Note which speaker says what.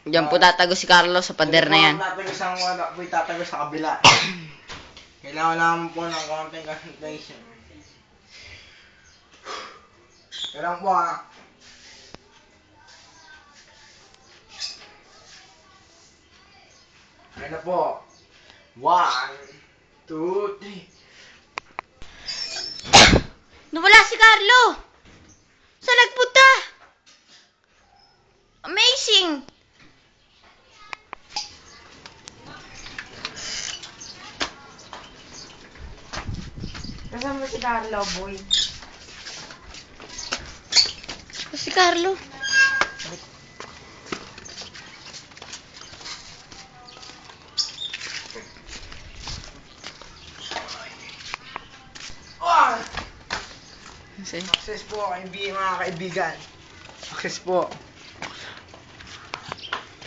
Speaker 1: Diyan po tatago si Carlo sa pader na yan.
Speaker 2: Tatago sa kabila. Kailangan naman po ng konting concentration. Kailangan po Ayun na po. 1, 2, 3.
Speaker 1: Nawala si Carlo! Saan nagpunta? Amazing!
Speaker 3: Kasama si Carlo, boy.
Speaker 1: Si Carlo.
Speaker 2: Success po mga kaibigan. Success po.